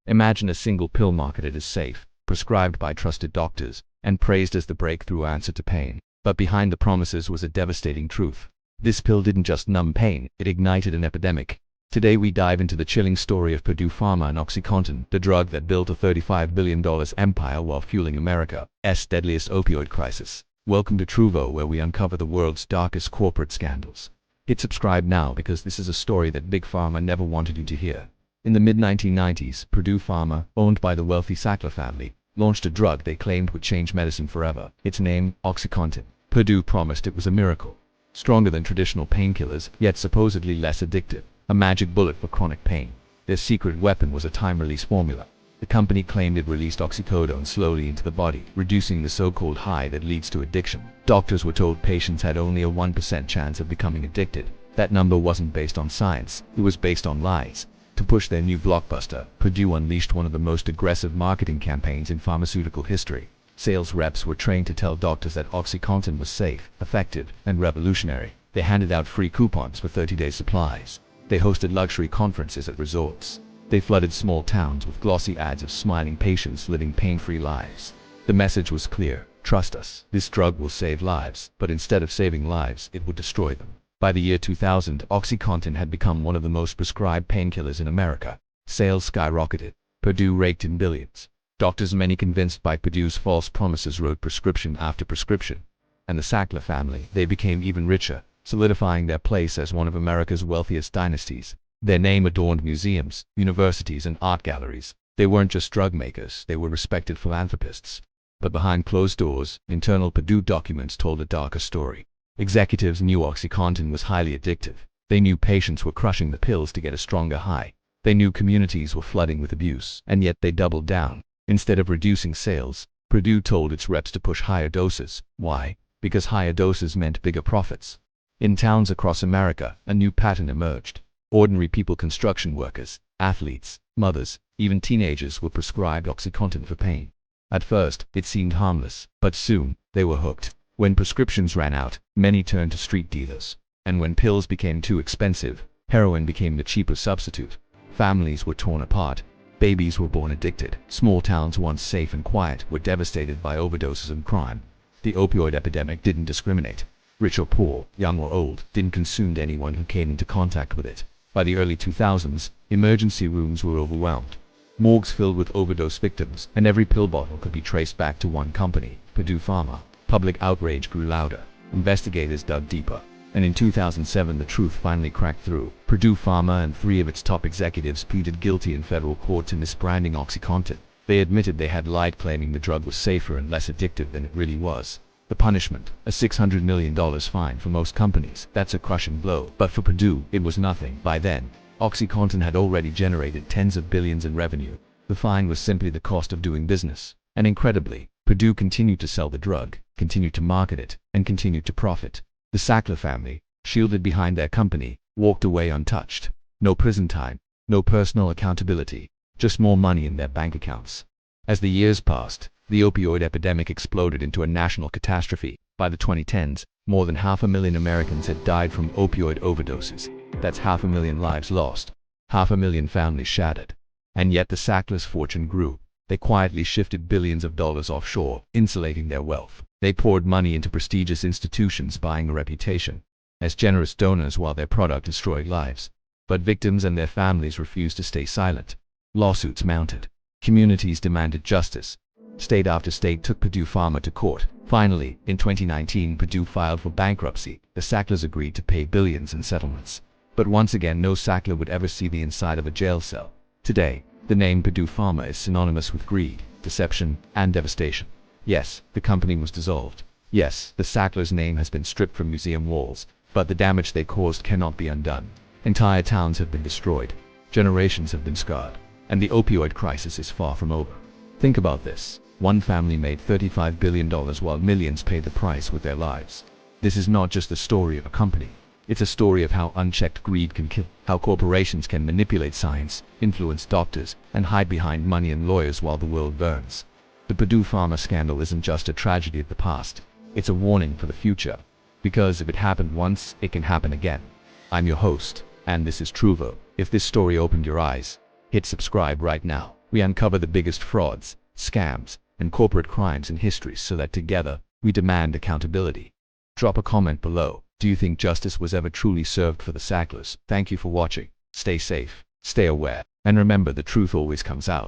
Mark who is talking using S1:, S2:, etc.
S1: Imagine a single pill marketed as safe, prescribed by trusted doctors, and praised as the breakthrough answer to pain. But behind the promises was a devastating truth. This pill didn't just numb pain, it ignited an epidemic. Today we dive into the chilling story of Purdue Pharma and OxyContin, the drug that built a $35 billion empire while fueling America's deadliest opioid crisis. Welcome to Truvo, where we uncover the world's darkest corporate scandals. Hit subscribe now because this is a story that Big Pharma never wanted you to hear. In the mid-1990s, Purdue Pharma, owned by the wealthy Sackler family, launched a drug they claimed would change medicine forever. Its name, OxyContin. Purdue promised it was a miracle. Stronger than traditional painkillers, yet supposedly less addictive. A magic bullet for chronic pain. Their secret weapon was a time-release formula. The company claimed it released oxycodone slowly into the body, reducing the so-called high that leads to addiction. Doctors were told patients had only a 1% chance of becoming addicted. That number wasn't based on science, it was based on lies. To push their new blockbuster, Purdue unleashed one of the most aggressive marketing campaigns in pharmaceutical history. Sales reps were trained to tell doctors that OxyContin was safe, effective, and revolutionary. They handed out free coupons for 30-day supplies. They hosted luxury conferences at resorts. They flooded small towns with glossy ads of smiling patients living pain-free lives. The message was clear: trust us, this drug will save lives, but instead of saving lives, it would destroy them. By the year 2000, OxyContin had become one of the most prescribed painkillers in America. Sales skyrocketed. Purdue raked in billions. Doctors, many convinced by Purdue's false promises, wrote prescription after prescription. And the Sackler family, they became even richer, solidifying their place as one of America's wealthiest dynasties. Their name adorned museums, universities, and art galleries. They weren't just drug makers, they were respected philanthropists. But behind closed doors, internal Purdue documents told a darker story. Executives knew OxyContin was highly addictive. They knew patients were crushing the pills to get a stronger high. They knew communities were flooding with abuse, and yet they doubled down. Instead of reducing sales, Purdue told its reps to push higher doses. Why? Because higher doses meant bigger profits. In towns across America, a new pattern emerged. Ordinary people, construction workers, athletes, mothers, even teenagers were prescribed OxyContin for pain. At first, it seemed harmless, but soon, they were hooked. When prescriptions ran out, many turned to street dealers. And when pills became too expensive, heroin became the cheaper substitute. Families were torn apart. Babies were born addicted. Small towns, once safe and quiet, were devastated by overdoses and crime. The opioid epidemic didn't discriminate. Rich or poor, young or old, didn't consume anyone who came into contact with it. By the early 2000s, emergency rooms were overwhelmed. Morgues filled with overdose victims, and every pill bottle could be traced back to one company, Purdue Pharma. Public outrage grew louder. Investigators dug deeper. And in 2007, the truth finally cracked through. Purdue Pharma and 3 of its top executives pleaded guilty in federal court to misbranding OxyContin. They admitted they had lied, claiming the drug was safer and less addictive than it really was. The punishment: a $600 million fine. For most companies, that's a crushing blow. But for Purdue, it was nothing. By then, OxyContin had already generated tens of billions in revenue. The fine was simply the cost of doing business. And incredibly, Purdue continued to sell the drug, continued to market it, and continued to profit. The Sackler family, shielded behind their company, walked away untouched. No prison time, no personal accountability, just more money in their bank accounts. As the years passed, the opioid epidemic exploded into a national catastrophe. By the 2010s, more than 500,000 Americans had died from opioid overdoses. That's 500,000 lives lost, 500,000 families shattered. And yet the Sacklers' fortune grew. They quietly shifted billions of dollars offshore, insulating their wealth. They poured money into prestigious institutions, buying a reputation as generous donors while their product destroyed lives. But victims and their families refused to stay silent. Lawsuits mounted. Communities demanded justice. State after state took Purdue Pharma to court. Finally, in 2019, Purdue filed for bankruptcy. The Sacklers agreed to pay billions in settlements. But once again, no Sackler would ever see the inside of a jail cell. Today, the name Purdue Pharma is synonymous with greed, deception, and devastation. Yes, the company was dissolved. Yes, the Sacklers' name has been stripped from museum walls, but the damage they caused cannot be undone. Entire towns have been destroyed. Generations have been scarred. And the opioid crisis is far from over. Think about this. One family made $35 billion while millions paid the price with their lives. This is not just the story of a company. It's a story of how unchecked greed can kill, how corporations can manipulate science, influence doctors, and hide behind money and lawyers while the world burns. The Purdue Pharma scandal isn't just a tragedy of the past. It's a warning for the future. Because if it happened once, it can happen again. I'm your host, and this is Truvo. If this story opened your eyes, hit subscribe right now. We uncover the biggest frauds, scams, and corporate crimes in history so that together, we demand accountability. Drop a comment below. Do you think justice was ever truly served for the Sacklers? Thank you for watching. Stay safe, stay aware, and remember the truth always comes out.